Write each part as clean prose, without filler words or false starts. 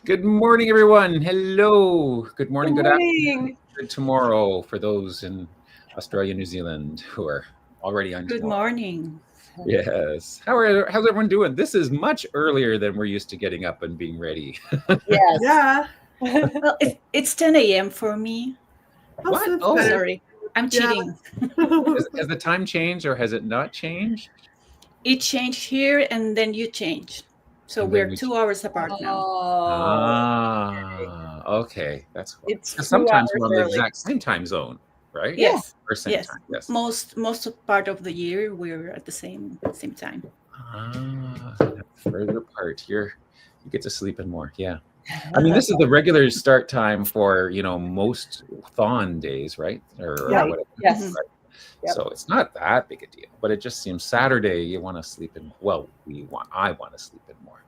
Good morning, everyone. Hello. Good morning, Good good morning. afternoon, good tomorrow for those in Australia, New Zealand who are already on Good tomorrow. morning. Yes. How's everyone doing? This is much earlier than we're used to getting up and being ready. Yes. Yeah. Well, it's 10 a.m. for me. What? So it's Oh. better. Sorry, I'm Yeah. cheating. Has the time changed or has it not changed? It changed here and then you changed. So And then we're we 2 hours apart now. Ah, okay. That's cool. It's 'Cause 2 sometimes we're hours on the early. exact same time zone, right? Yes. Or same Yes. time. Yes. Most of part of the year we're at the same time. Ah, further apart. You get to sleep in more. Yeah. I mean, this is the regular start time for, most Thon days, right? Or Yeah. whatever. Yes. Mhm. Right. Yep. So it's not that big a deal, but it just seems Saturday you want to sleep in. Well, I want to sleep in more.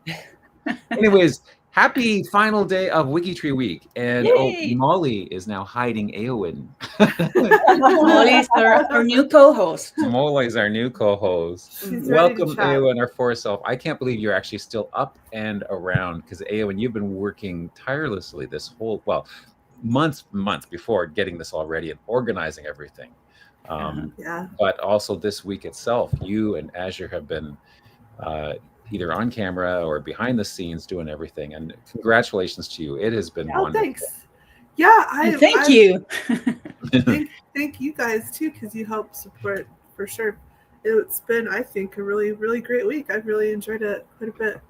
Anyways, happy final day of WikiTree week. And Yay! Molly is now hiding Eowyn. Molly is our new co-host. Molly is our new co-host. She's ready to Welcome, chat. Eowyn, our forest self. I can't believe you're actually still up and around because, Eowyn, you've been working tirelessly this whole, month before getting this all ready and organizing everything. Yeah. But also this week itself, you and Azure have been either on camera or behind the scenes doing everything. And congratulations to you. It has been Oh, wonderful. thanks. Yeah. Thank you. Thank you guys too, because you help support for sure. It's been, I think, a really, really great week. I've really enjoyed it quite a bit.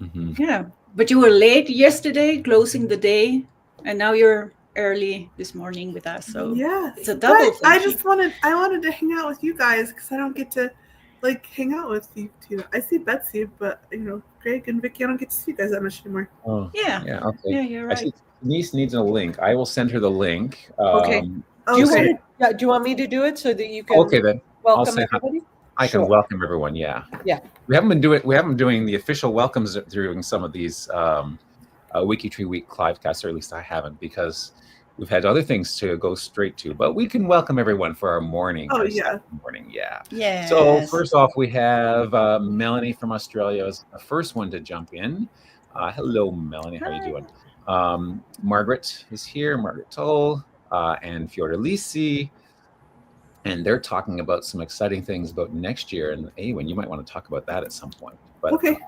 Mhm. Yeah, but you were late yesterday, closing the day, and now you're early this morning with us. So Yes. it's a double But I thank you. wanted to hang out with you guys because I don't get to hang out with you two. I see Betsy, but Greg and Vicky, I don't get to see you guys that much anymore. Oh, Yeah. yeah. Okay. Yeah, you're I right. see Denise needs a link. I will send her the link. Okay. Oh, Do you okay. do you want me to do it so that you can Okay, then. I'll welcome say hi. everybody? I can Sure. welcome everyone. Yeah. Yeah. We haven't been doing the official welcomes during some of these WikiTree Week LiveCasts, or at least I haven't, because we've had other things to go straight to. But we can welcome everyone for our morning. Oh, our yeah. Saturday morning. Yeah. Yes. So first off, we have Melanie from Australia is the first one to jump in. Hello, Melanie. How are you doing? Margaret is here. Margaret Toll and Fiordalisi. And they're talking about some exciting things about next year. And Eowyn, you might want to talk about that at some point. But, Okay.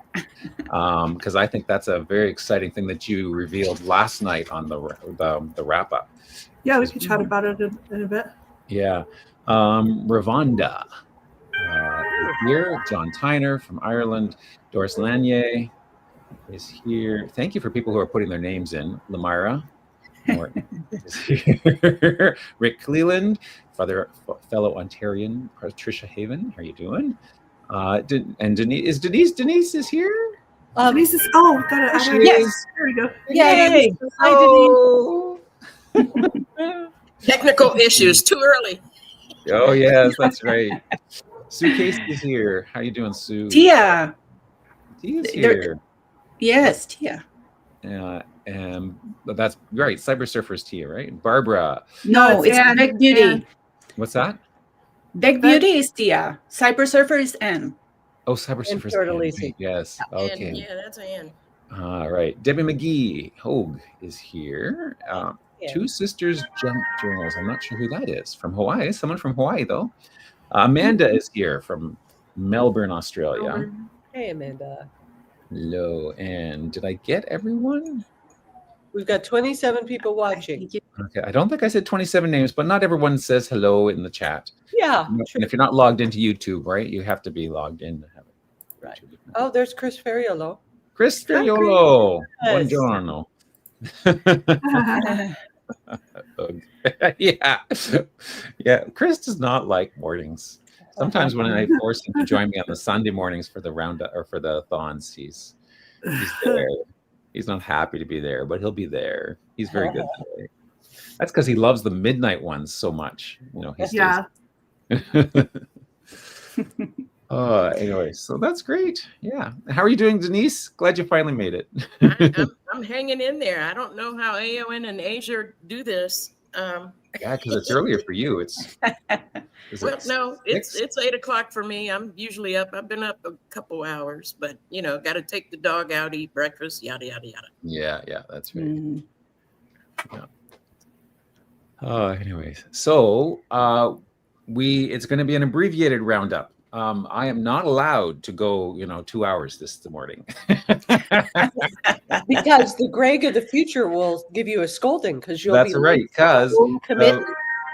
Because I think that's a very exciting thing that you revealed last night on the wrap up. Yeah, we could chat about it in a bit. Yeah. Ravonda is here. John Tyner from Ireland. Doris Lanier is here. Thank you for people who are putting their names in. Lamira is here. Rick Cleland, fellow Ontarian. Patricia Haven, how are you doing? And Denise is here? Denise is, got it. She Yes. is. There we go. Yay. Oh. Technical issues, too early. Oh, yes, that's right. Sue Casey is here. How you doing, Sue? Tia. Tia's here. Yes, Tia. But that's right. Cyber Surfer's Tia, right? Barbara. No, it's Ann. Beck Beauty. Ann. What's that? Beck Beauty is Tia. Cyber Surfer is Ann. Oh, Cyber Surfer's Fiordalisi. Ann. Yes. Okay. And, yeah, that's Ann. All right. Debbie McGee Hogue is here. Yeah. Two Sisters Junk Journals. I'm not sure who that is. From Hawaii. Someone from Hawaii, though. Amanda is here from Melbourne, Australia. Hey, Amanda. Hello. And did I get everyone? We've got 27 people watching. Thank you. Okay. I don't think I said 27 names, but not everyone says hello in the chat. Yeah. And True. if you're not logged into YouTube, right, you have to be logged in to have it. Right. Oh, there's Chris Ferriolo. Chris Feriolo. Yes. Buongiorno. Yeah. Yeah. Chris does not like mornings. Sometimes when I force him to join me on the Sunday mornings for the roundup or for the thons, he's there. He's not happy to be there, but he'll be there. He's very good today. That's because he loves the midnight ones so much. He stays. Yeah. Anyway, so that's great. Yeah. How are you doing, Denise? Glad you finally made it. I'm hanging in there. I don't know how Eowyn and Azure do this. Yeah, because it's earlier for you. It's Well, no, it's 6? 8 o'clock for me. I'm usually up. I've been up a couple hours, but got to take the dog out, eat breakfast, yada yada yada. Yeah, that's right. Mm. Anyways, so it's going to be an abbreviated roundup. I am not allowed to go, 2 hours this morning. Because the Greg of the future will give you a scolding because you'll That's be right. Because committed.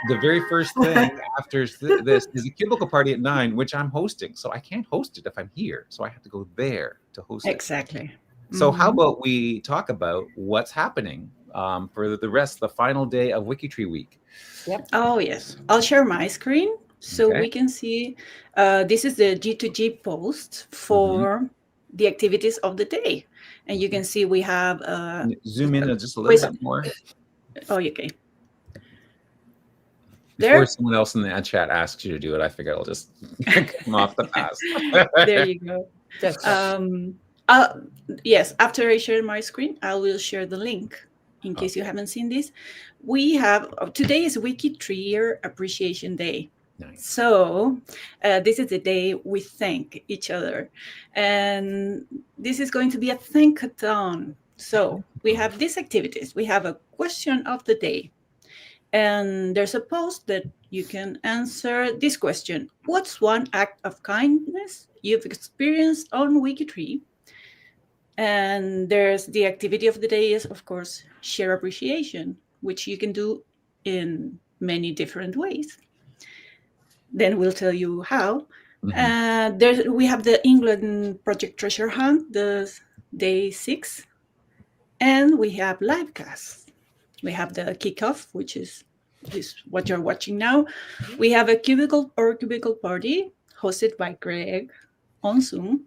the very first thing after this is a cubicle party at 9, which I'm hosting. So I can't host it if I'm here. So I have to go there to host it. Exactly. So how about we talk about what's happening for the final day of WikiTree week? Yep. Oh, yes. I'll share my screen so Okay. we can see. This is the G2G post for the activities of the day. And you can see we have... Zoom in just a little bit more. Oh, okay. Before someone else in the chat asks you to do it, I figure I'll just come off the pass. There you go. Yes, after I share my screen, I will share the link in case you haven't seen this. We have, today is WikiTree Appreciation Day. Nice. So this is the day we thank each other. And this is going to be a Thank-a-Thon. So we have these activities. We have a question of the day. And there's a post that you can answer this question. What's one act of kindness you've experienced on WikiTree? And there's the activity of the day is, of course, share appreciation, which you can do in many different ways. Then we'll tell you how. We have the England Project Treasure Hunt, the day 6. And we have LiveCasts. We have the Kickoff, which is what you're watching now. We have a cubicle party hosted by Greg on Zoom.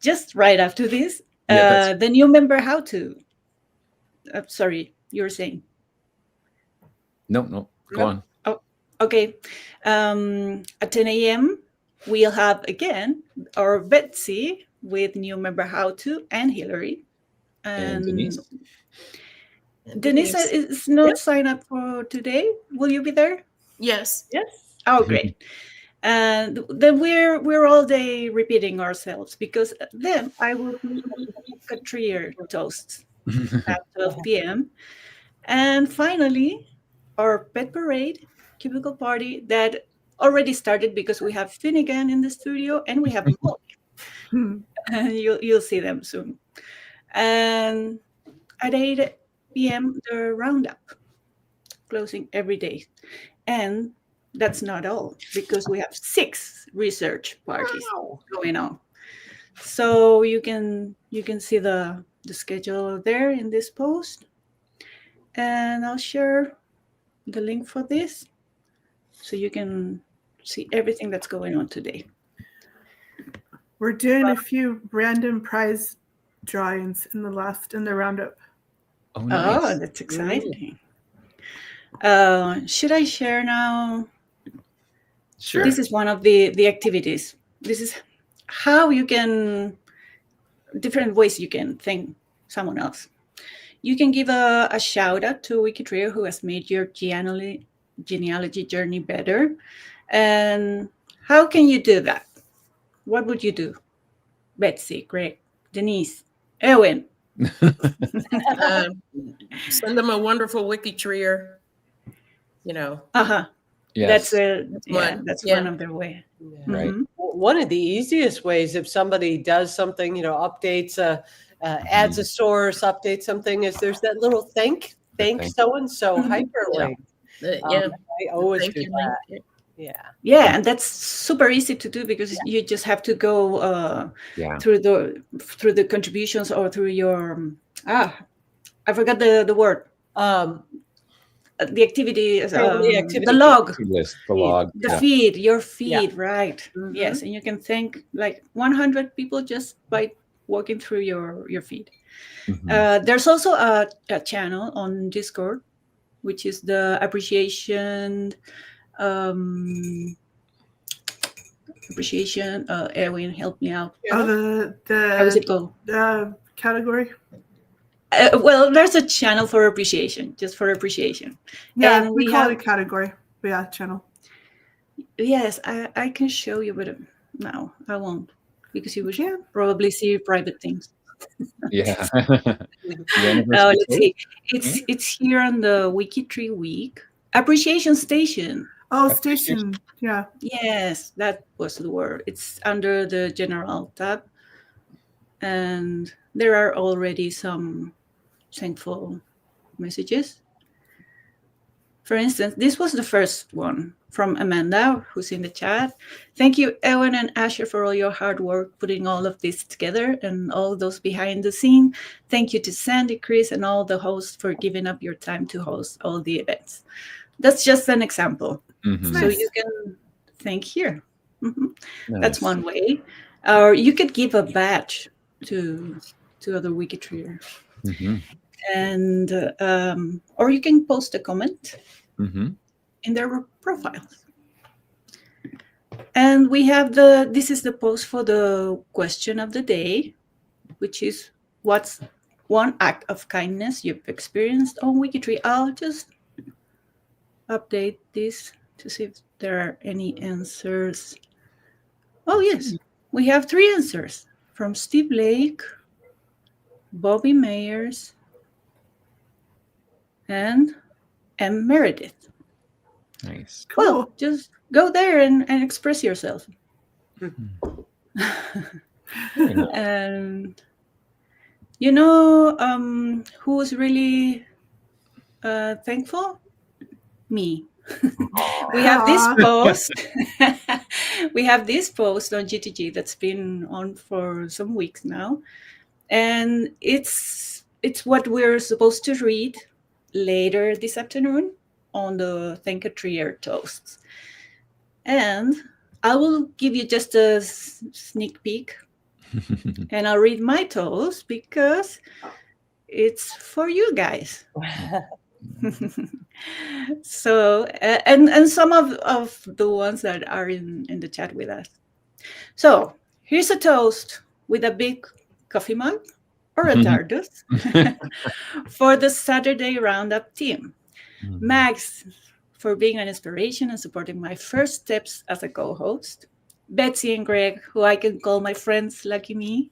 Just right after this, the new member how to. Sorry, you were saying. No, go on. Oh, okay. At 10 a.m., we'll have again our Betsy with new member how to and Hillary. And Denise. Denise is not signed up for today. Will you be there? Yes. Oh, great. And then we're all day repeating ourselves because then I will do a three-year toast at 12 p.m. And finally, our pet parade cubicle party that already started because we have Finnegan in the studio and we have Molly. And you'll see them soon. And at 8 p.m. the roundup, closing every day. And that's not all, because we have 6 research parties going on. So you can see the schedule there in this post. And I'll share the link for this so you can see everything that's going on today. We're doing a few random prize drawings in the roundup. Oh, nice. Oh, that's exciting. Should I share now? Sure. This is one of the activities. This is how you can, different ways you can thank someone else. You can give a shout out to WikiTree who has made your genealogy journey better. And how can you do that? What would you do? Betsy, Greg, Denise, Erwin. Send them a wonderful WikiTreeer, Yes. That's one of their ways. Right. One of the easiest ways, if somebody does something, updates, adds a source, updates something, is there's that little thank so-and-so hyperlink. I always do that. Yeah, and that's super easy to do because you just have to go through the contributions or through your I forgot the word. The activity, the log, the feed, your feed, right? Mm-hmm. Yes, and you can thank like 100 people just by walking through your feed. Mm-hmm. There's also a channel on Discord, which is the appreciation. Erwin, help me out. Oh, the how is it called? The category. Well, there's a channel for appreciation, just for appreciation. Yeah, And we call have, it a category. But yeah, channel. Yes, I can show you, but no, I won't, because you would Yeah. probably see private things. Yeah. Let's see. It's here on the WikiTree week. Appreciation Station. Oh, station. Yeah. Yes, that was the word. It's under the General tab. And there are already some thankful messages. For instance, this was the first one from Amanda, who's in the chat. Thank you, Ewan and Asher, for all your hard work putting all of this together and all those behind the scene. Thank you to Sandy, Chris, and all the hosts for giving up your time to host all the events. That's just an example. Mm-hmm. So you can thank here. Mm-hmm. Nice. That's one way. Or you could give a badge to other WikiTreeers. Mm-hmm. And or you can post a comment in their profiles. And we have this is the post for the question of the day, which is, what's one act of kindness you've experienced on WikiTree? I'll just update this to see if there are any answers. Oh yes, we have 3 answers from Steve Lake, Bobby Mayers, and Meredith. Nice. Cool. Well, just go there and express yourself. And you know who's really thankful? Me. We have this post. We have this post on GTG that's been on for some weeks now, and it's what we're supposed to read later this afternoon on the Thank-a-Thon toasts. And I will give you just a sneak peek, and I'll read my toast because it's for you guys. So and some of the ones that are in the chat with us. So here's a toast with a big coffee mug or a TARDIS for the Saturday Roundup team. Max, for being an inspiration and supporting my first steps as a co-host. Betsy and Greg, who I can call my friends, lucky me.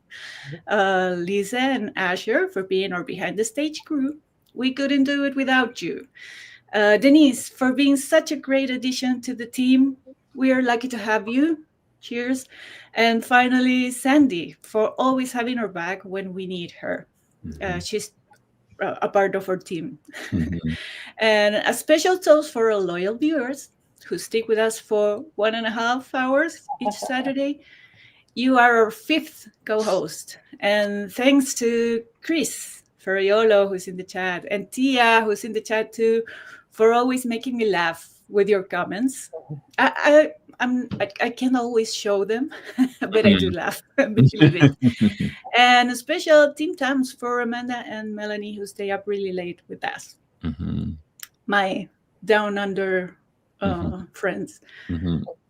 Lisa and Asher, for being our behind the stage crew. We couldn't do it without you. Denise, for being such a great addition to the team. We are lucky to have you. Cheers. And finally, Sandy, for always having our back when we need her. She's a part of our team. And a special toast for our loyal viewers who stick with us for 1.5 hours each Saturday. You are our 5th co-host. And thanks to Chris Ferriolo, who's in the chat, and Tia, who's in the chat too, for always making me laugh with your comments. I can't always show them, but I do laugh. And a special team thanks for Amanda and Melanie, who stay up really late with us. My down under friends,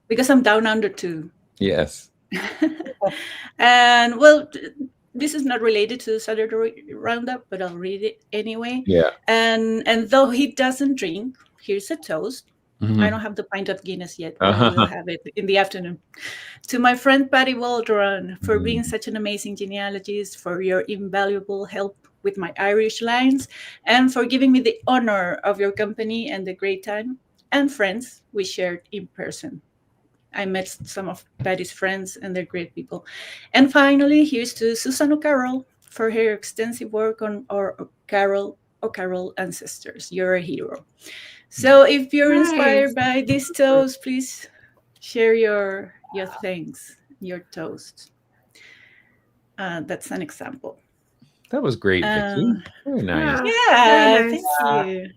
because I'm down under too. Yes. And well, this is not related to the Saturday Roundup, but I'll read it anyway. Yeah. And though he doesn't drink, here's a toast. I don't have the pint of Guinness yet, but I will have it in the afternoon. To my friend Patty Waldron, for being such an amazing genealogist, for your invaluable help with my Irish lines, and for giving me the honor of your company and the great time and friends we shared in person. I met some of Patty's friends, and they're great people. And finally, here's to Susan O'Carroll for her extensive work on our O'Carroll ancestors. You're a hero. So if you're inspired by this toast, please share your thanks, your toast. That's an example. That was great, Vicky. Very nice. Yeah, thank you.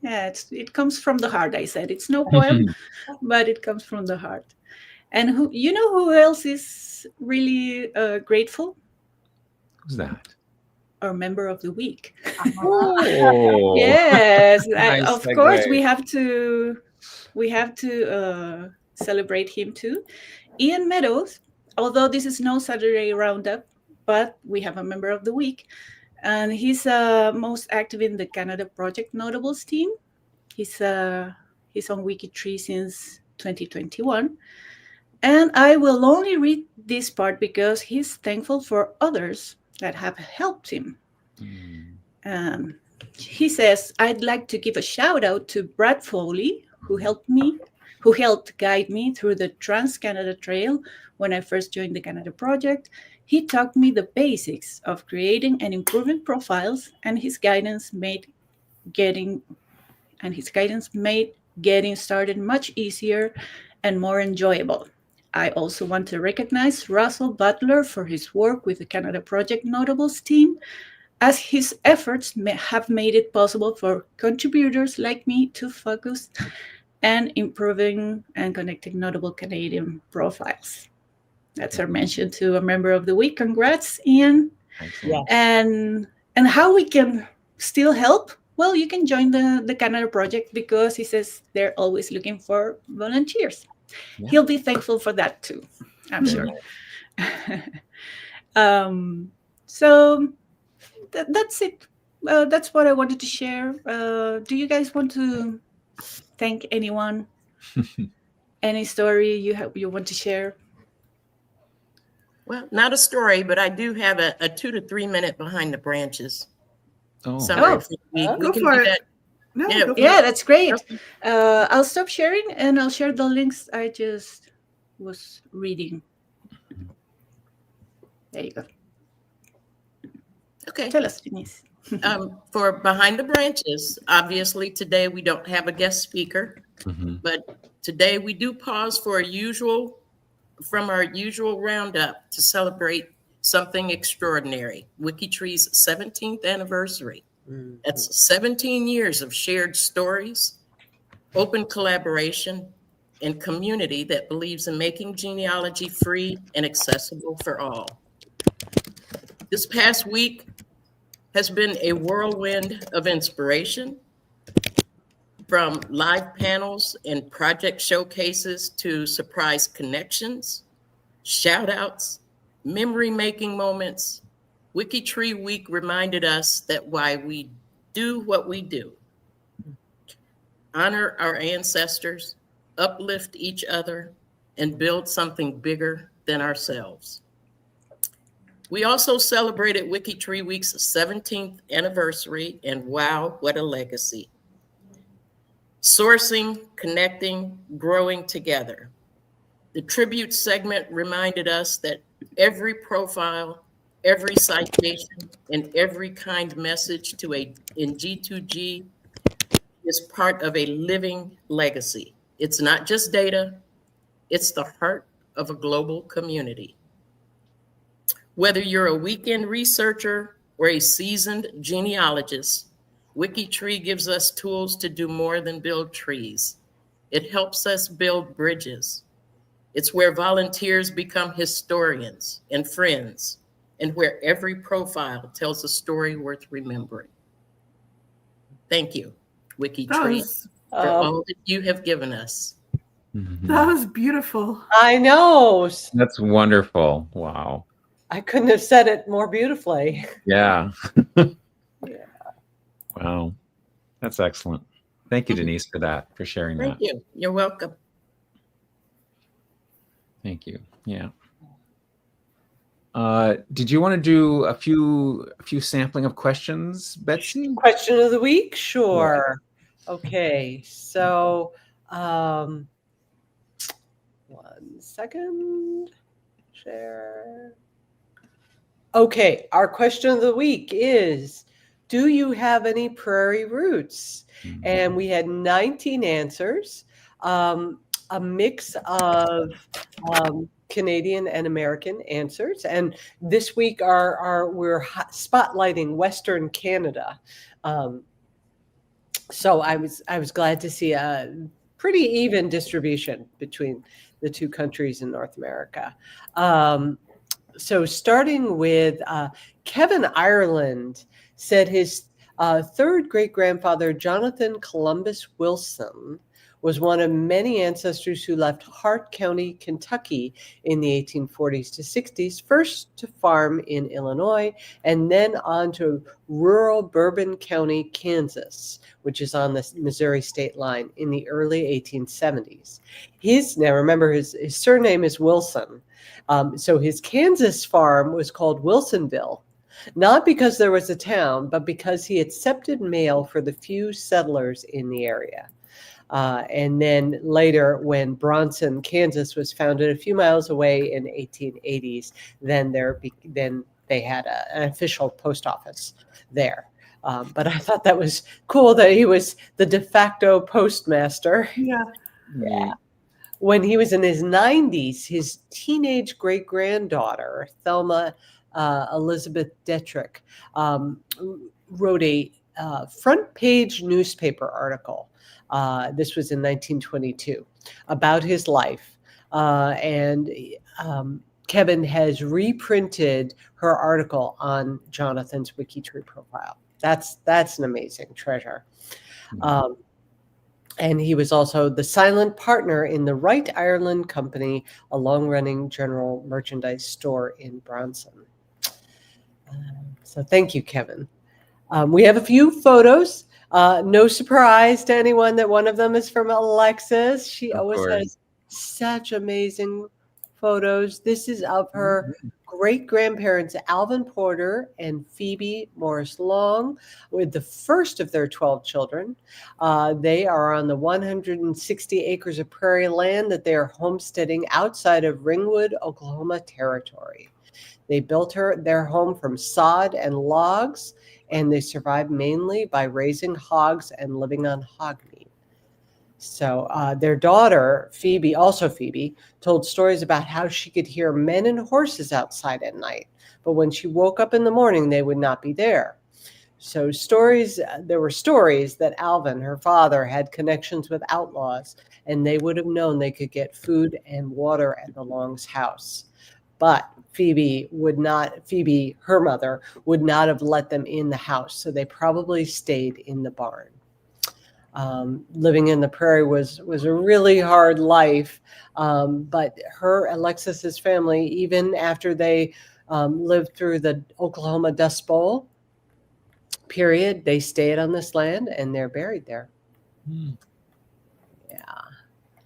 Yeah, it comes from the heart. I said it's no poem, but it comes from the heart. And who else is really grateful? Who's that? Our member of the week. Oh, yes, nice of segue. course we have to celebrate him too. Ian Meadows, although this is no Saturday Roundup, but we have a member of the week. and he's most active in the Canada Project Notables team. He's on WikiTree since 2021. And I will only read this part because he's thankful for others that have helped him. He says, I'd like to give a shout out to Brad Foley, who helped guide me through the Trans-Canada Trail when I first joined the Canada Project. He taught me the basics of creating and improving profiles, and his guidance made getting started much easier and more enjoyable. I also want to recognize Russell Butler for his work with the Canada Project Notables team, as his efforts have made it possible for contributors like me to focus and improving and connecting notable Canadian profiles. That's our mention to a member of the week. Congrats, Ian. Excellent. And how we can still help? Well, you can join the Canada Project, because he says they're always looking for volunteers. Yeah. He'll be thankful for that too, I'm sure. So that's it. That's what I wanted to share. Do you guys want to thank anyone? Any story you want to share? Well, not a story, but I do have a 2 to 3 minute behind the branches. Go for it. Yeah, that's great. I'll stop sharing and I'll share the links I just was reading. There you go. Okay. Tell us, Denise. For Behind the Branches, obviously today we don't have a guest speaker, but today we do pause for from our usual roundup to celebrate something extraordinary, WikiTree's 17th anniversary. That's 17 years of shared stories, open collaboration, and community that believes in making genealogy free and accessible for all. This past week has been a whirlwind of inspiration, from live panels and project showcases to surprise connections, shout outs, memory-making moments. WikiTree Week reminded us that why we do what we do: honor our ancestors, uplift each other, and build something bigger than ourselves. We also celebrated WikiTree Week's 17th anniversary, and wow, what a legacy. Sourcing, connecting, growing together. The tribute segment reminded us that every profile, every citation, and every kind message in G2G is part of a living legacy. It's not just data, it's the heart of a global community. Whether you're a weekend researcher or a seasoned genealogist, WikiTree gives us tools to do more than build trees. It helps us build bridges. It's where volunteers become historians and friends, and where every profile tells a story worth remembering. Thank you, WikiTree, for all that you have given us. That was beautiful. I know. That's wonderful. Wow. I couldn't have said it more beautifully. Yeah. Yeah. Wow. That's excellent. Thank you, Denise, for sharing that. Thank you. You're welcome. Thank you. Yeah. Did you want to do a few sampling of questions, Betsy? Question of the week? Sure. Yeah. Okay. So, 1 second. Share. Okay. Our question of the week is, do you have any prairie roots? And we had 19 answers, a mix of Canadian and American answers. And this week we're spotlighting Western Canada. So I was glad to see a pretty even distribution between the two countries in North America. So starting with Kevin Ireland said his third great-grandfather, Jonathan Columbus Wilson, was one of many ancestors who left Hart County, Kentucky in the 1840s to 60s, first to farm in Illinois and then on to rural Bourbon County, Kansas, which is on the Missouri state line in the early 1870s. Now remember, his surname is Wilson. So his Kansas farm was called Wilsonville, not because there was a town, but because he accepted mail for the few settlers in the area. And then later, when Bronson, Kansas was founded a few miles away in the 1880s, then they had an official post office there. But I thought that was cool that he was the de facto postmaster. Yeah. Yeah. When he was in his 90s, his teenage great-granddaughter, Thelma Elizabeth Detrick, wrote a front-page newspaper article. This was in 1922 about his life. And Kevin has reprinted her article on Jonathan's WikiTree profile. That's an amazing treasure. And he was also the silent partner in the Wright Ireland Company, a long-running general merchandise store in Bronson. So thank you, Kevin. We have a few photos. No surprise to anyone that one of them is from Alexis. She always has such amazing photos. This is of her great-grandparents, Alvin Porter and Phoebe Morris Long, with the first of their 12 children. They are on the 160 acres of prairie land that they are homesteading outside of Ringwood, Oklahoma territory. They built their home from sod and logs, and they survived mainly by raising hogs and living on hog meat. So their daughter, Phoebe, told stories about how she could hear men and horses outside at night, but when she woke up in the morning, they would not be there. So there were stories that Alvin, her father, had connections with outlaws, and they would have known they could get food and water at the Long's house. But Phoebe, her mother, would not have let them in the house, so they probably stayed in the barn. Living in the prairie was a really hard life, but Alexis's family, even after they lived through the Oklahoma Dust Bowl period, they stayed on this land and they're buried there. Yeah.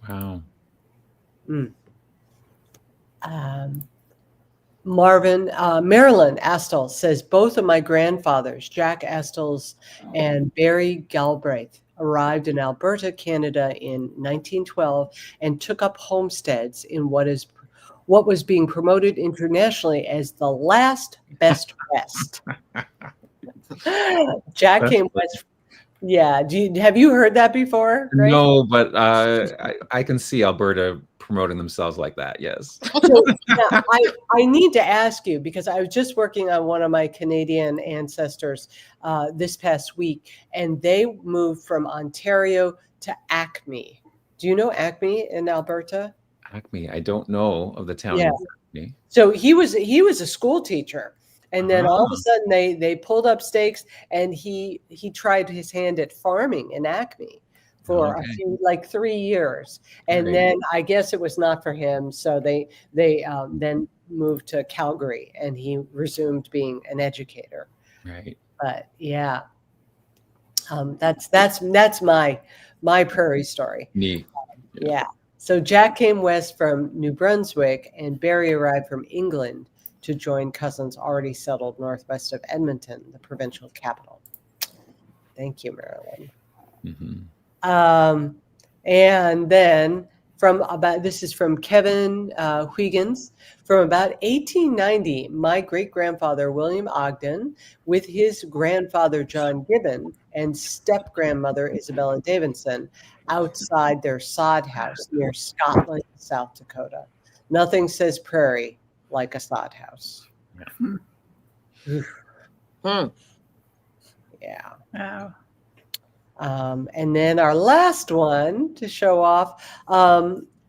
Wow. Marilyn Astle says, both of my grandfathers, Jack Astles and Barry Galbraith, arrived in Alberta, Canada in 1912 and took up homesteads in what was being promoted internationally as the last best west. Jack came west. Yeah. Have you heard that before, Greg? No, but I can see Alberta promoting themselves like that. Yes. So, now, I need to ask you, because I was just working on one of my Canadian ancestors this past week, and they moved from Ontario to Acme. Do you know Acme in Alberta? Acme. I don't know of the town. Yeah. Acme. So he was a school teacher. And then all of a sudden they pulled up stakes, and he tried his hand at farming in Acme for a few, like 3 years. And then I guess it was not for him. So they then moved to Calgary, and he resumed being an educator. Right. But yeah, that's my prairie story. Neat. Yeah. So Jack came west from New Brunswick, and Barry arrived from England to join cousins already settled northwest of Edmonton, the provincial capital. Thank you, Marilyn. And then this is from Kevin Huygens. From about 1890, my great-grandfather, William Ogden, with his grandfather, John Gibbon, and step-grandmother, Isabella Davidson, outside their sod house near Scotland, South Dakota. Nothing says prairie like a sod house. Yeah. Wow. And then our last one to show off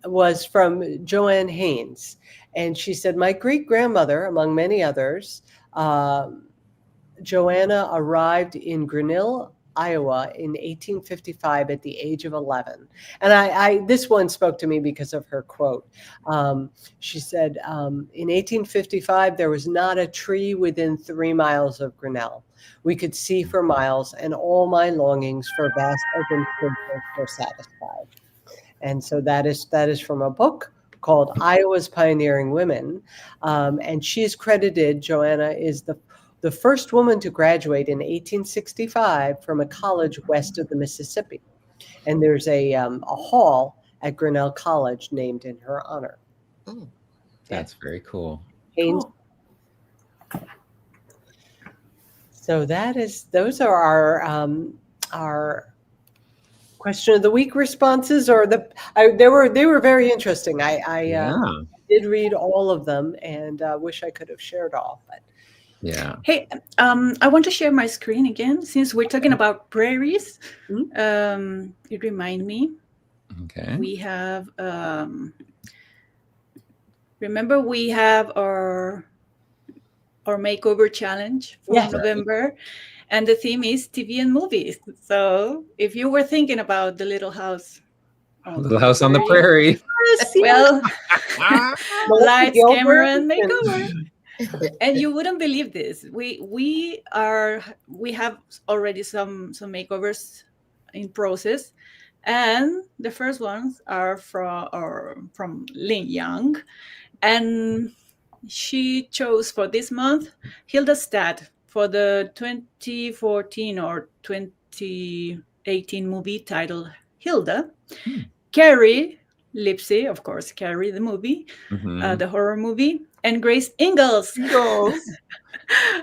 was from Joanne Haynes. And she said, my great-grandmother, among many others, Joanna, arrived in Grinnell, Iowa in 1855 at the age of 11. And this one spoke to me because of her quote. She said, in 1855, there was not a tree within 3 miles of Grinnell. We could see for miles, and all my longings for vast open spaces were satisfied. And so that is from a book called Iowa's Pioneering Women. And she's credited, Joanna is the first woman to graduate in 1865 from a college west of the Mississippi. And there's a hall at Grinnell College named in her honor. Oh, that's very cool. Cool. So those are our question of the week responses, or they were very interesting. I did read all of them, and wish I could have shared all, but. Yeah. Hey, I want to share my screen again since we're talking about prairies. It reminds me. Okay. We have. Remember, we have our makeover challenge for November, and the theme is TV and movies. So if you were thinking about the Little House on the Prairie, well, lights, camera, and makeover. And you wouldn't believe this. We have already some makeovers in process, and the first ones are from Lin Yang, and she chose for this month Hilda Stad for the 2014 or 2018 movie titled Hilda. Carrie Lipsy, of course, Carrie the movie, the horror movie. And Grace Ingalls.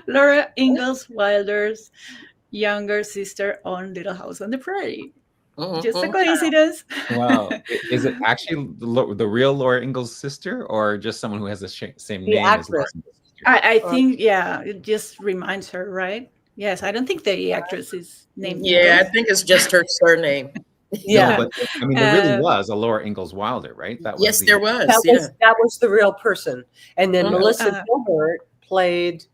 Laura Ingalls Wilder's younger sister on Little House on the Prairie. Just a coincidence. Wow. Is it actually the real Laura Ingalls' sister, or just someone who has the same name as Laura Ingalls' sister? I think, it just reminds her, right? Yes, I don't think the actress is named. Yeah, I think it's just her surname. Yeah, no, but I mean, there really was a Laura Ingalls Wilder, right? There was. That was the real person, and then Melissa Gilbert played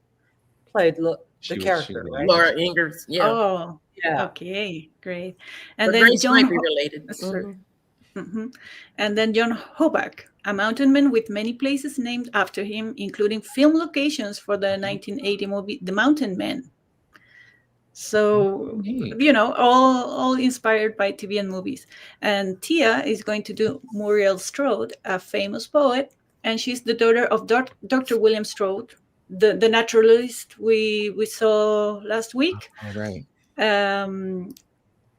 the character, right? Laura Ingalls. Yeah. Oh, yeah. Okay, great. And but then Grace John might be related. And then John Hoback, a mountain man with many places named after him, including film locations for the 1980 movie The Mountain Man. So, all inspired by TV and movies. And Tia is going to do Muriel Strode, a famous poet, and she's the daughter of Dr. William Strode, the naturalist we saw last week. Oh, right.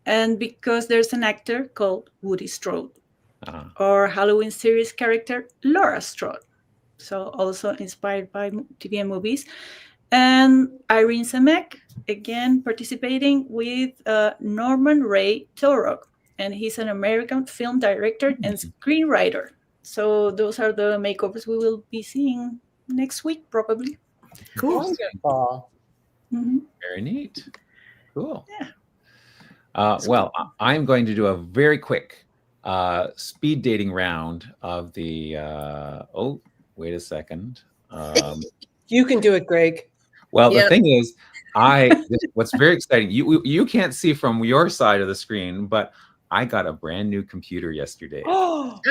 And because there's an actor called Woody Strode, or Halloween series character Laura Strode. So also inspired by TV and movies. And Irene Samek, again, participating with Norman Ray Torok. And he's an American film director and screenwriter. So those are the makeovers we will be seeing next week, probably. Cool. Wonderful. Very neat. Cool. Yeah. Well, I'm going to do a very quick speed dating round of the... wait a second. You can do it, Greg. Well, the thing is, what's very exciting, you can't see from your side of the screen, but I got a brand new computer yesterday. Oh,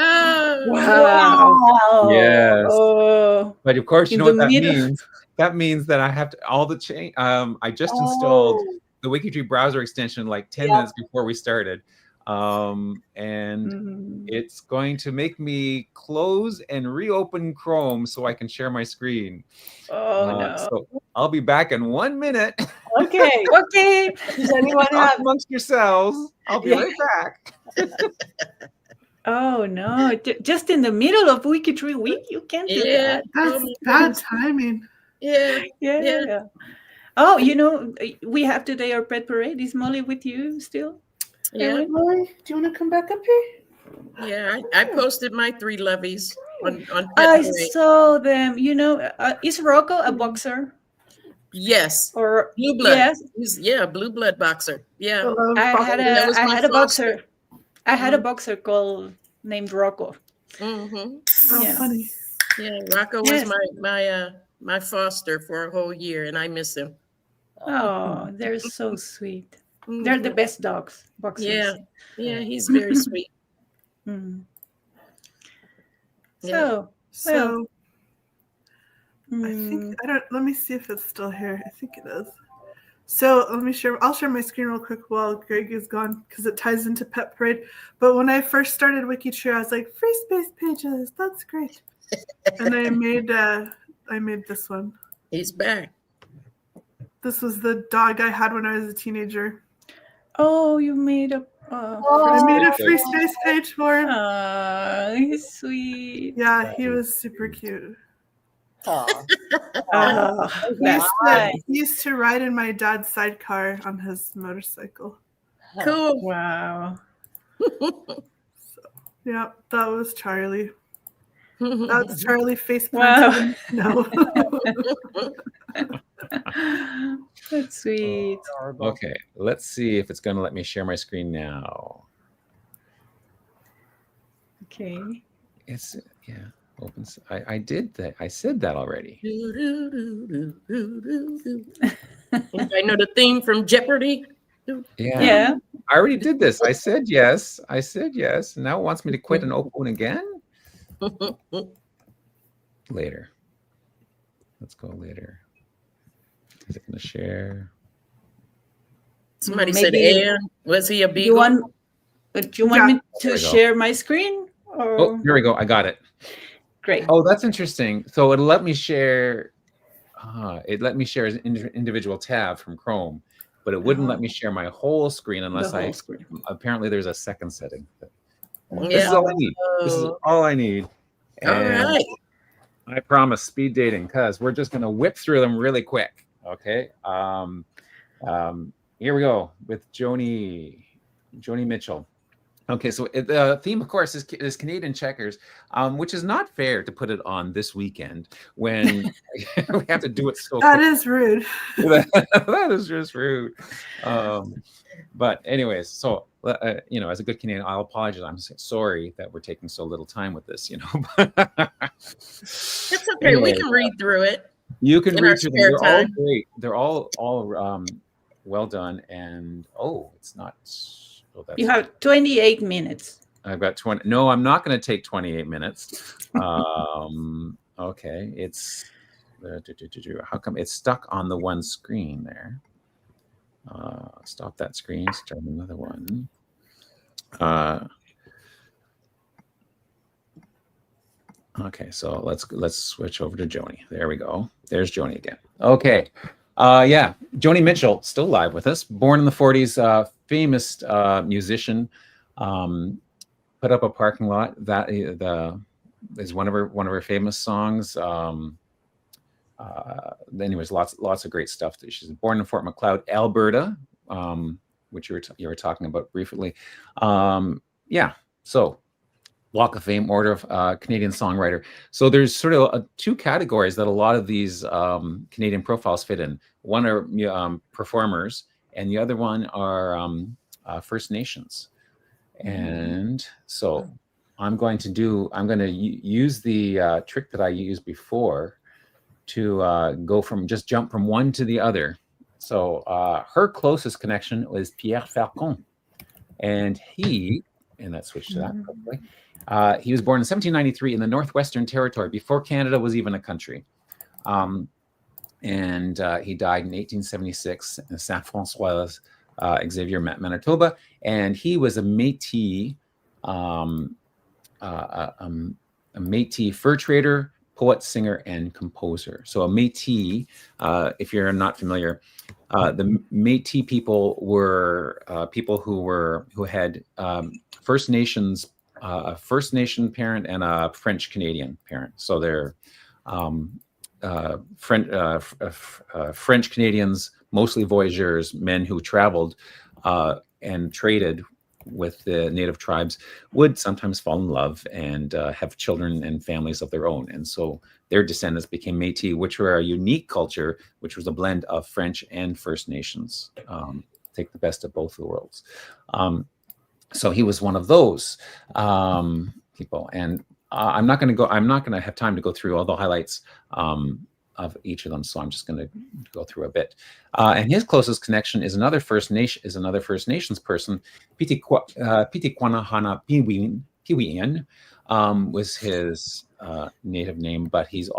wow. Yes. Oh. But of course, you know what that means? That means that I have to, all the change. I just installed the WikiTree browser extension like 10 minutes before we started. And it's going to make me close and reopen Chrome so I can share my screen. No. So I'll be back in 1 minute. Okay. Does anyone have amongst yourselves? I'll be right back. Oh no! Just in the middle of WikiTree week, you can't do that. That's bad timing. Yeah. Oh, we have today our pet parade. Is Molly with you still? Yeah. Molly, do you want to come back up here? Yeah, I posted my 3 lovies on pet I parade. saw them. Is Rocco a boxer? Yes. Or blue blood. Yes. He's, blue blood boxer. Yeah. I had a boxer. I had a boxer named Rocco. Oh, funny. Yeah, Rocco was my foster for a whole year, and I miss him. Oh, they're so sweet. They're the best dogs, boxers. Yeah, yeah, he's very sweet. Mm. Yeah. So, I think let me see if it's still here. I think it is. So I'll share my screen real quick while Greg is gone because it ties into Pet Parade. But when I first started WikiTree, I was like, free space pages, that's great. And I made this one. He's back. This was the dog I had when I was a teenager. Oh, you made a I made a free space page for him. He's sweet. Yeah, he was super cute. He used to ride in my dad's sidecar on his motorcycle. Cool. Wow. Yeah, that was Charlie. That's Charlie face Wow. No. That's sweet. Okay, let's see if it's going to let me share my screen now. Okay. It's opens. I did that. I said that already. I know the theme from Jeopardy. Yeah. I already did this. I said yes. Now it wants me to quit and open again. Later. Let's go later. Is it going to share? Somebody said, "Ann, was he a beagle?" Do you want me to share my screen? Or? Oh, here we go. I got it. Great. Oh, that's interesting. So it'll let me share. It let me share as an individual tab from Chrome, but it wouldn't let me share my whole screen unless screen. Apparently, there's a second setting. This is all I need. This is all I need. And all right. I promise speed dating because we're just going to whip through them really quick. Okay. Here we go with Joni Mitchell. Okay, so the theme, of course, is Canadian checkers, which is not fair to put it on this weekend when we have to do it so That quick. is rude. That is just rude. But anyways, so, as a good Canadian, I'll apologize. I'm sorry that we're taking so little time with this, It's okay. Anyway, we can read through it. You can read through them. They're all great. They're all well done. And, it's not... You have 28 minutes. I've got 20. No, I'm not going to take 28 minutes. Okay. It's how come it's stuck on the one screen there? Stop that screen. Start another one. Okay. So let's switch over to Joni. There we go. There's Joni again. Okay. Joni Mitchell, still live with us. Born in the 40s, famous musician. Put up a parking lot. That is one of her famous songs. Anyways, lots of great stuff. She's born in Fort Macleod, Alberta, which you were talking about briefly. So Walk of Fame, Order of Canadian Songwriter. So there's sort of two categories that a lot of these Canadian profiles fit in. One are performers, and the other one are First Nations. And so I'm going to use the trick that I used before to jump from one to the other. So her closest connection was Pierre Falcon, and let's switch to that quickly. He was born in 1793 in the Northwestern Territory before Canada was even a country. And he died in 1876 in Saint François Xavier, Manitoba. And he was a Métis, a Métis fur trader, poet, singer, and composer. So a Métis, if you're not familiar, the Métis people were people who had First Nations. A First Nation parent and a French Canadian parent. So they're French Canadians, mostly voyageurs, men who traveled and traded with the native tribes, would sometimes fall in love and have children and families of their own. And so their descendants became Métis, which were a unique culture, which was a blend of French and First Nations. Take the best of both worlds. So he was one of those people, and I'm not going to have time to go through all the highlights. each of them, so I'm just going to go through a bit. And his closest connection is another First Nations person, Pitikwanahana Piwian, was his native name, but he's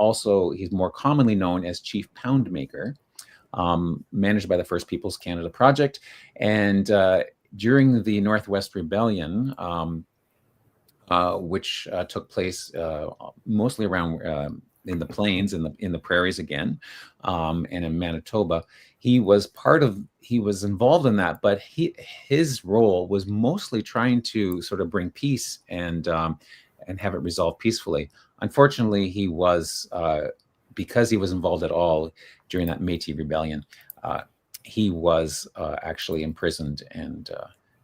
more commonly known as Chief Poundmaker, managed by the First Peoples Canada Project. And during the Northwest Rebellion, which took place mostly around in the plains, in the prairies again, and in Manitoba, he was involved in that, but his role was mostly trying to sort of bring peace and have it resolved peacefully. Unfortunately, he was because he was involved at all during that Métis Rebellion, he was actually imprisoned and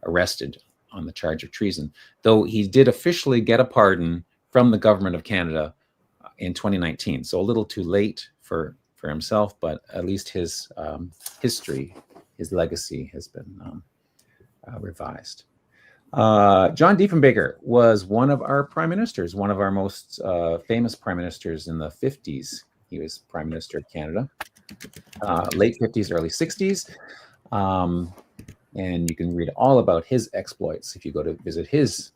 arrested on the charge of treason, though he did officially get a pardon from the government of Canada in 2019. So a little too late for himself, but at least his history, his legacy has been revised. John Diefenbaker was one of our prime ministers, one of our most famous prime ministers in the 50s. He was Prime Minister of Canada, late 50s, early 60s. And you can read all about his exploits if you go to visit his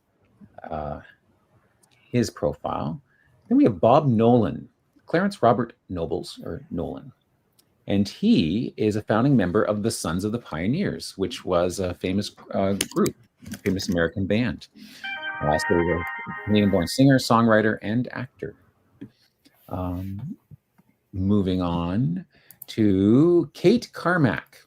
profile. Then we have Bob Nolan, Clarence Robert Nobles, or Nolan. And he is a founding member of the Sons of the Pioneers, which was a famous group, famous American band. So he was a Canadian-born singer, songwriter, and actor. Moving on to Kate Carmack,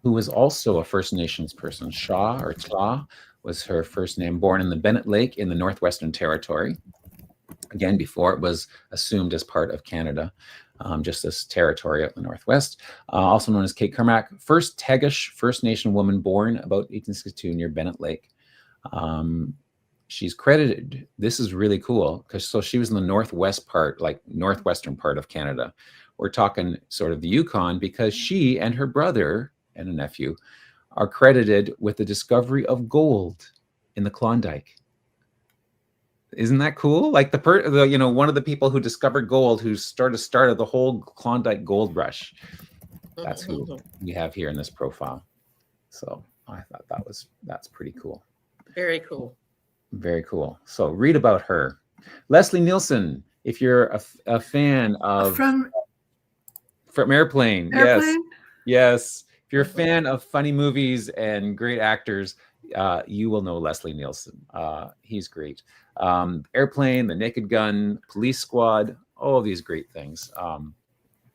who was also a First Nations person. Shaw, or Tla, was her first name, born in the Bennett Lake in the Northwestern Territory. Again, before it was assumed as part of Canada, just this territory out in the Northwest. Also known as Kate Carmack, first Tagish First Nation woman born about 1862 near Bennett Lake. She's credited, this is really cool, because so she was in the northwest part, like northwestern part of Canada. We're talking sort of the Yukon, because she and her brother and a nephew are credited with the discovery of gold in the Klondike. Isn't that cool? Like one of the people who discovered gold, who started the whole Klondike gold rush. That's who we have here in this profile. So I thought that's pretty cool. Very cool. Very cool. So read about her. Leslie Nielsen, if you're a fan of from Airplane. Yes. If you're a fan of funny movies and great actors, you will know Leslie Nielsen. He's great. Airplane, The Naked Gun, Police Squad, all of these great things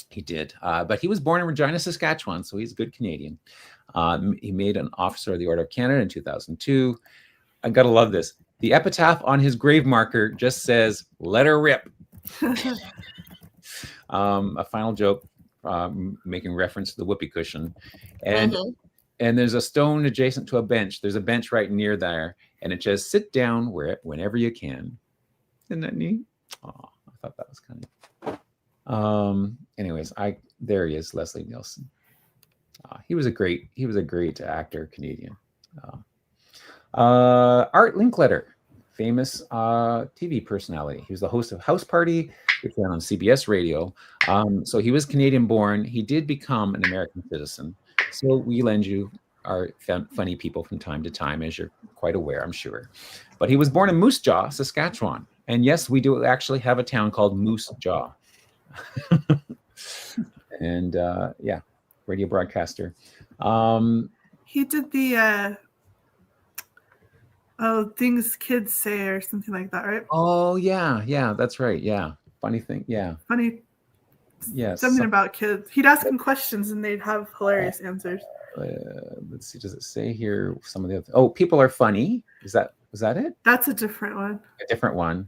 he did. But he was born in Regina, Saskatchewan, so he's a good Canadian. He made an Officer of the Order of Canada in 2002. I gotta love this. The epitaph on his grave marker just says, "Let her rip." A final joke, making reference to the whoopee cushion. And there's a stone adjacent to a bench. There's a bench right near there. And it just sit down whenever you can. Isn't that neat? Oh, I thought that was kind of. Anyways, there he is, Leslie Nielsen. He was a great actor, Canadian. Art Linkletter, famous TV personality. He was the host of House Party, which ran on CBS Radio. So he was Canadian-born. He did become an American citizen. So we lend you our funny people from time to time, as you're quite aware, I'm sure. But he was born in Moose Jaw, Saskatchewan. And yes, we do actually have a town called Moose Jaw. And radio broadcaster. He did the things kids say or something like that, right? Oh yeah, that's right. Yeah, funny thing. Yeah, funny. Yes, something about kids. He'd ask them questions and they'd have hilarious answers. Let's see. Does it say here some of the other? Oh, people are funny. Was that it? That's a different one. A different one.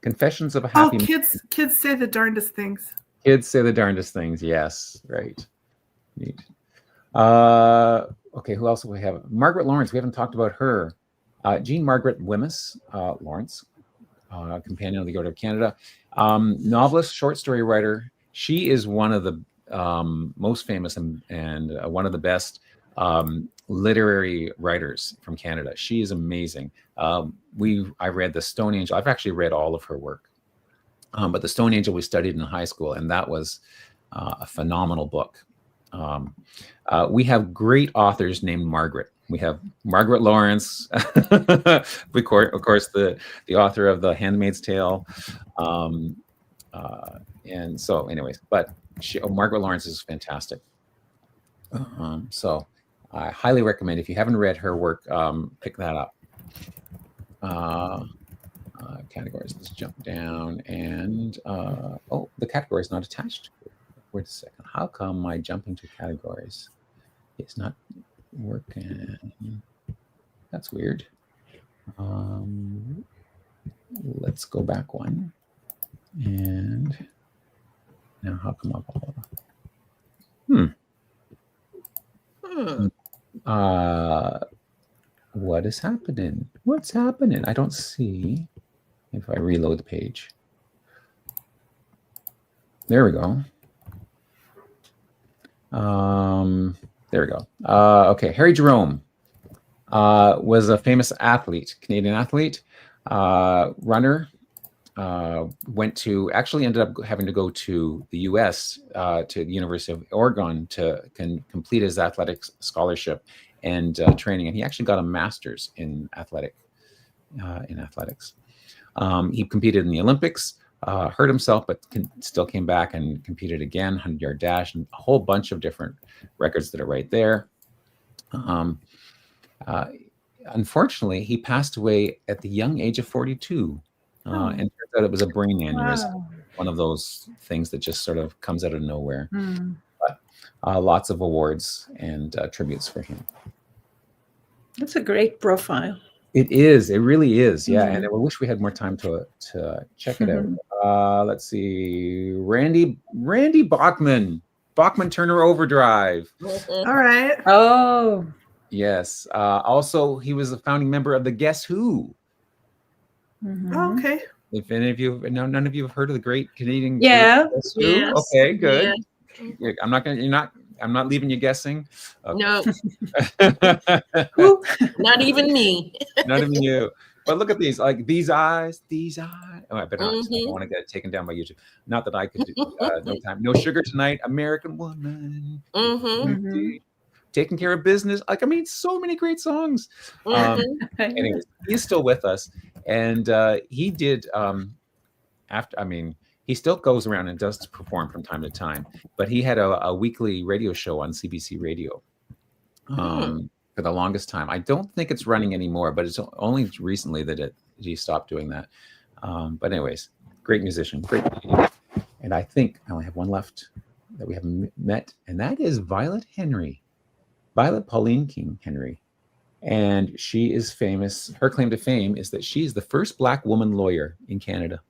Confessions of a Happy. Oh, kids say the darndest things. Kids say the darndest things. Yes, right. Neat. Okay, who else do we have? Margaret Lawrence. We haven't talked about her. Jean Margaret Wemyss Lawrence, companion of the Order of Canada, novelist, short story writer. She is one of the most famous and one of the best literary writers from Canada. She is amazing. I read The Stone Angel. I've actually read all of her work. But The Stone Angel we studied in high school, and that was a phenomenal book. We have great authors named Margaret. We have Margaret Lawrence, of course, the author of The Handmaid's Tale. And so anyways, but Margaret Lawrence is fantastic. So I highly recommend, if you haven't read her work, pick that up. Categories, let's jump down, and oh, the category is not attached. Wait a second, how come my jumping to categories is not working? That's weird. Let's go back one, and now how come up all of what is happening? What's happening? I don't see. If I reload the page. There we go. There we go. Okay, Harry Jerome was a famous athlete, Canadian athlete, runner. Ended up having to go to the U.S. To the University of Oregon to complete his athletics scholarship and training, and he actually got a master's in athletics. He competed in the Olympics, hurt himself, but still came back and competed again, 100-yard dash, and a whole bunch of different records that are right there. Unfortunately, he passed away at the young age of 42. And it turns out it was a brain aneurysm, one of those things that just sort of comes out of nowhere. But lots of awards and tributes for him. That's a great profile. It is. It really is. Yeah. And I wish we had more time to check it out. Let's see. Randy Bachman. Bachman Turner Overdrive. All right. Oh. Yes. Also, he was a founding member of the Guess Who. Oh, okay. If any of you, none of you have heard of the great Canadian group Guess Who? Yes. Okay, good. Yeah. I'm not leaving you guessing. Okay. No. Not even me. Not even you. But look at these, like these eyes. Oh, I better not. I don't want to get taken down by YouTube. Not that I could do. No time. No Sugar Tonight. American Woman. Taking Care of Business. Like, I mean, so many great songs. Anyways, he's still with us, and he did. He still goes around and does perform from time to time. But he had a weekly radio show on CBC Radio. For the longest time. I don't think it's running anymore, but it's only recently that he stopped doing that. But anyways, great musician, great comedian. And I think I only have one left that we haven't met, and that is Violet Pauline King Henry. And she is famous. Her claim to fame is that she's the first Black woman lawyer in Canada.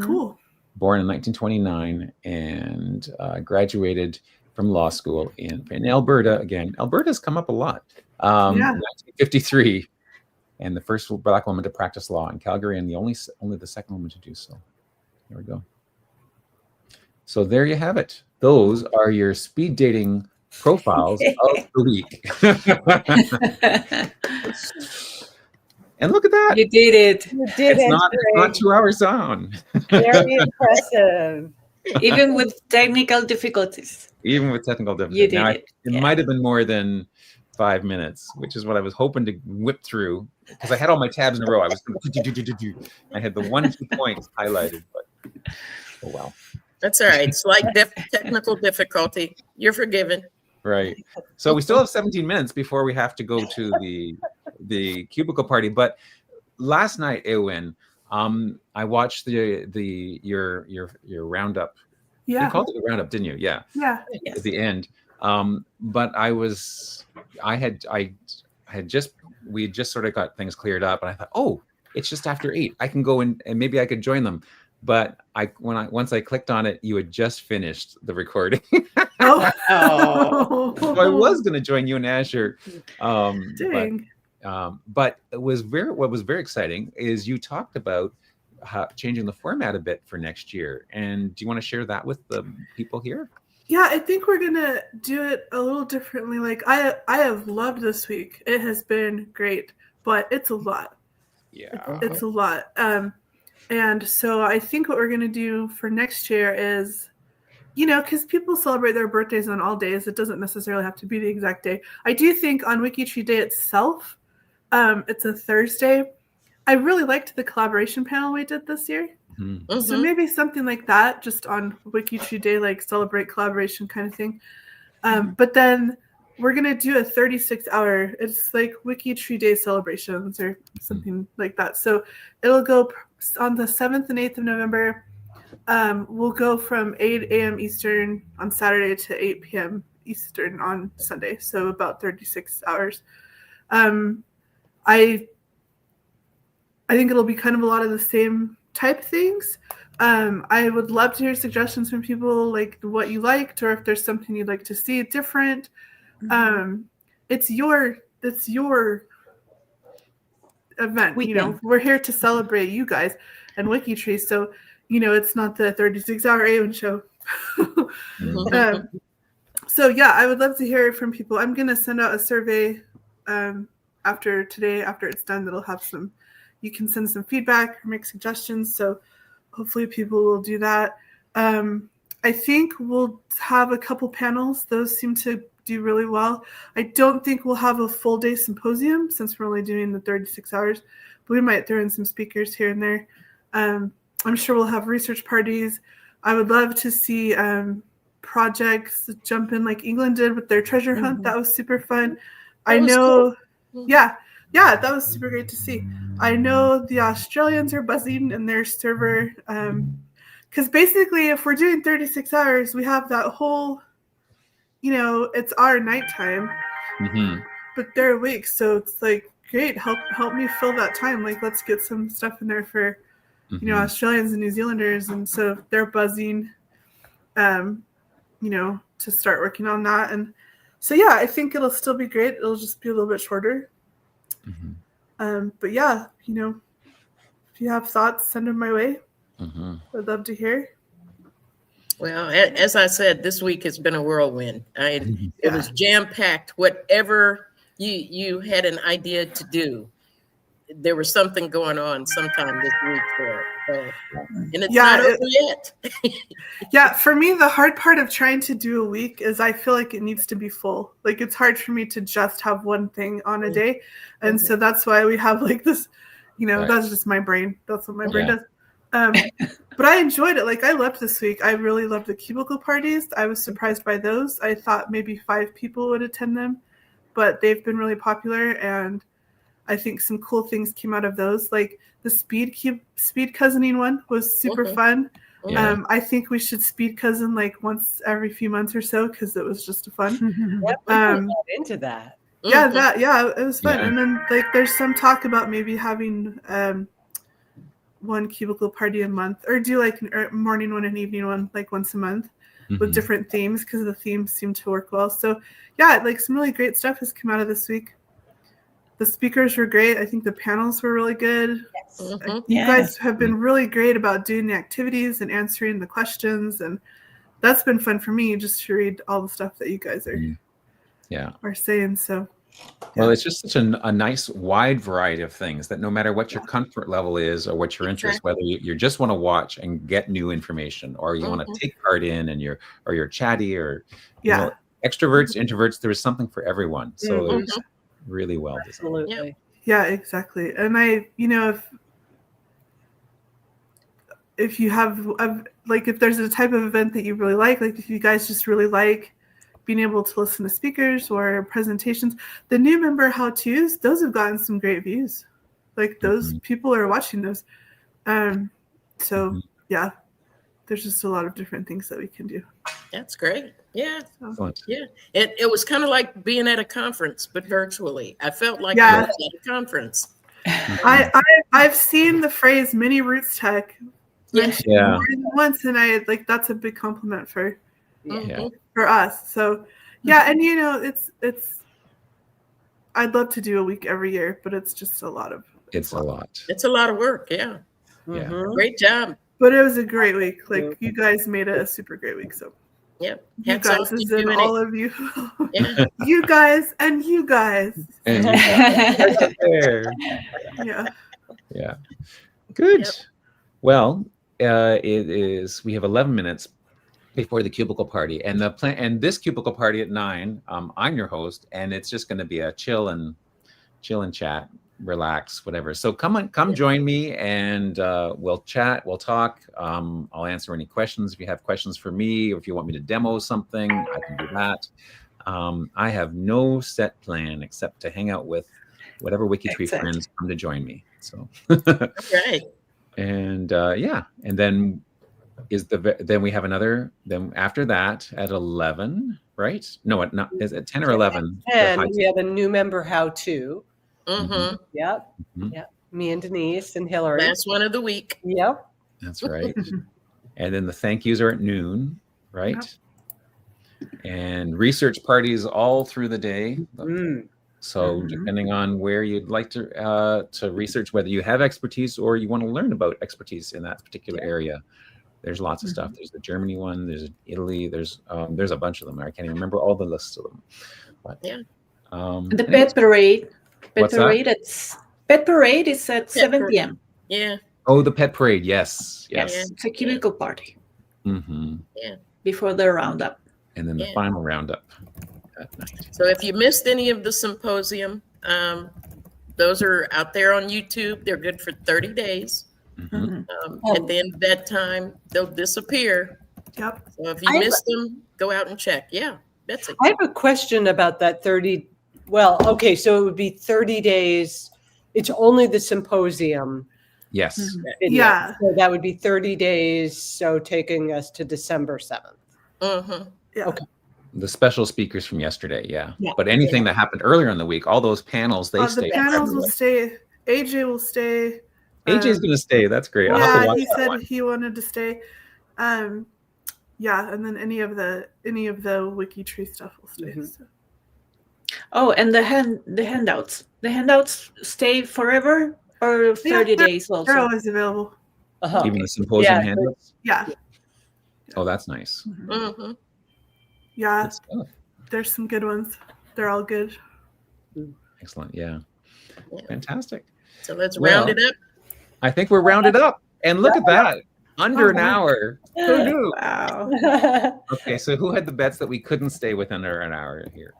Cool. Born in 1929 and graduated from law school in Alberta. Again, Alberta's come up a lot. 1953, and the first Black woman to practice law in Calgary, and only the second woman to do so. There we go. So there you have it. Those are your speed dating profiles of the week. And look at that. You did it. You did It's it. not 2 hours on. Very impressive. Even with technical difficulties. Even with technical difficulties. You did now, it. It might have been more than 5 minutes, which is what I was hoping to whip through, because I had all my tabs in a row. I had the 1-2 points highlighted, but oh well. That's all right. It's like technical difficulty. You're forgiven. Right. So we still have 17 minutes before we have to go to the cubicle party. But last night, Eowyn, I watched your roundup. Yeah. You called it a roundup, didn't you? Yeah. Yeah. At the end. But we had just sort of got things cleared up, and I thought, oh, it's just after 8. I can go in and maybe I could join them. But once I clicked on it, you had just finished the recording. Oh. So I was going to join you and Asher. Dang. But what was very exciting is you talked about changing the format a bit for next year. And do you want to share that with the people here? Yeah, I think we're gonna do it a little differently. Like I have loved this week. It has been great, but it's a lot. Yeah. It's a lot. And so I think what we're going to do for next year is, because people celebrate their birthdays on all days, it doesn't necessarily have to be the exact day. I do think on WikiTree Day itself, it's a Thursday. I really liked the collaboration panel we did this year. Mm-hmm. So maybe something like that, just on WikiTree Day, like celebrate collaboration kind of thing. But then we're going to do a 36-hour, it's like WikiTree Day celebrations or something like that. So it'll go on the 7th and 8th of November. We'll go from 8 a.m. Eastern on Saturday to 8 p.m. Eastern on Sunday. So about 36 hours. I think it'll be kind of a lot of the same type things. I would love to hear suggestions from people, like what you liked, or if there's something you'd like to see different. It's your event. We're here to celebrate you guys and WikiTree. So, it's not the 36-hour AM show. So yeah, I would love to hear from people. I'm going to send out a survey after today, after it's done, that'll have you can send some feedback or make suggestions. So hopefully people will do that. I think we'll have a couple panels. Those seem to do really well. I don't think we'll have a full day symposium since we're only doing the 36 hours, but we might throw in some speakers here and there. I'm sure we'll have research parties. I would love to see projects jump in like England did with their treasure hunt. That was super fun. Cool. Yeah, that was super great to see. I know the Australians are buzzing in their server because basically if we're doing 36 hours, we have that whole, it's our nighttime, but they're awake. So it's like, great, help me fill that time. Like, let's get some stuff in there for, Australians and New Zealanders. And so they're buzzing, to start working on that. And so, yeah, I think it'll still be great. It'll just be a little bit shorter. But yeah, if you have thoughts, send them my way. I'd love to hear. Well, as I said, this week has been a whirlwind. It was jam-packed. Whatever you had an idea to do, there was something going on sometime this week for it. And it's not over yet. Yeah, for me, the hard part of trying to do a week is I feel like it needs to be full. Like, it's hard for me to just have one thing on a day. And so that's why we have like this, that's just my brain. That's what my brain does. But I enjoyed it. Like, I loved this week. I really loved the cubicle parties. I was surprised by those. I thought maybe 5 people would attend them, but they've been really popular. And I think some cool things came out of those. Like the speed cousining one was super fun. I think we should speed cousin like once every few months or so because it was just fun. Into that. It was fun. And then like there's some talk about maybe having one cubicle party a month, or do like a morning one and evening one like once a month with different themes, because the themes seem to work well. So yeah, like some really great stuff has come out of this week. The speakers were great. I think the panels were really good. You guys have been really great about doing the activities and answering the questions, and that's been fun for me just to read all the stuff that you guys are saying. So well, it's just such a nice wide variety of things that no matter what your comfort level is or what your interest, whether you just want to watch and get new information, or you want to take part in and you're chatty, or extroverts, introverts, there is something for everyone. So there's really well designed. Absolutely. Yeah, exactly. And if you have like, if there's a type of event that you really like if you guys just really like being able to listen to speakers or presentations, the new member how-tos, those have gotten some great views. Like those people are watching those. So yeah, there's just a lot of different things that we can do. That's great. Yeah. Yeah. It was kind of like being at a conference, but virtually. I felt like I was at a conference. I've seen the phrase mini roots tech mentioned more than once, and I like that's a big compliment for us. So and it's I'd love to do a week every year, but it's just a lot of it's a lot of work. Great job. But it was a great week. Like you guys made it a super great week. So you guys is in all of you. You guys and you guys. And you guys there. Yeah. Good. Well, it is. We have 11 minutes before the cubicle party, and the plan. And this cubicle party at 9. I'm your host, and it's just going to be a chill and chat, relax, whatever. So come join me, and we'll chat, we'll talk. I'll answer any questions if you have questions for me, or if you want me to demo something, I can do that. I have no set plan except to hang out with whatever WikiTree friends come to join me. So, Right. And yeah, and then then we have another. Then after that at 11, right? No, is it 10 or 11? And we have a new member how to. Mm-hmm. Yep. Mhm. Yep. Me and Denise and Hillary. Last one of the week. Yep. That's right. And then the thank yous are at noon, right? Yep. And research parties all through the day. Mm. So depending on where you'd like to research, whether you have expertise or you want to learn about expertise in that particular area, there's lots of stuff. There's the Germany one, there's Italy, there's a bunch of them. I can't even remember all the lists of them. But Yeah. The pet parade. What's that? Pet parade is at 7 p.m. Yeah. Oh, the pet parade. Yes. It's a cubicle party. Mm-hmm. Yeah. Before the roundup. And then the final roundup at night. So if you missed any of the symposium, those are out there on YouTube. They're good for 30 days. Mm-hmm. At the end of that time, they'll disappear. Yep. So if you missed them, go out and check. Yeah, that's it. I have a question about that 30. Well, okay, so it would be 30 days. It's only the symposium. Yes. Video. Yeah. So that would be 30 days. So taking us to December 7th. Mm-hmm. Yeah. Okay. The special speakers from yesterday, yeah. Yeah. But anything that happened earlier in the week, all those panels, they stay. The panels will stay. AJ will stay. AJ's going to stay. That's great. I'll have to Yeah, watch he that said one. he wanted to stay. Yeah, and then any of the WikiTree stuff will stay. Mhm. So. Oh, and the handouts. The handouts stay forever or 30 days They're also. always available. Uh-huh. Even the symposium Yeah, handouts. Yeah, Oh, that's nice. Mm-hmm. yeah. Good stuff. There's some good ones. They're all good. Excellent. Yeah. Yeah. Fantastic. So let's Well, round it up. I think we're rounded up. And look at that. Under an Oh, wow. hour. Who knew? Wow. Okay, so who had the bets that we couldn't stay within under an hour here?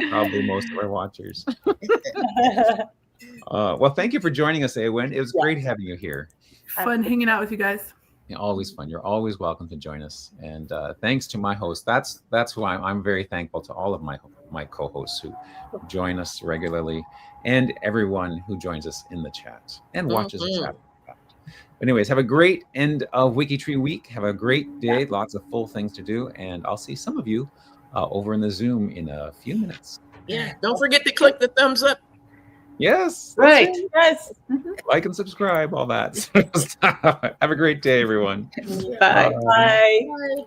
Probably most of our watchers. Well, thank you for joining us, Eowyn. It was great having you here. Fun hanging out with you guys. Yeah, always fun. You're always welcome to join us. And thanks to my host. That's who I'm very thankful to all of my co-hosts who join us regularly, and everyone who joins us in the chat and watches the chat. Anyways, have a great end of WikiTree week. Have a great day. Lots of full things to do. And I'll see some of you over in the Zoom in a few minutes. Yeah. Don't forget to click the thumbs up. Yes. Right. Yes. Like and subscribe, all that. Have a great day, everyone. Bye. Bye. Bye.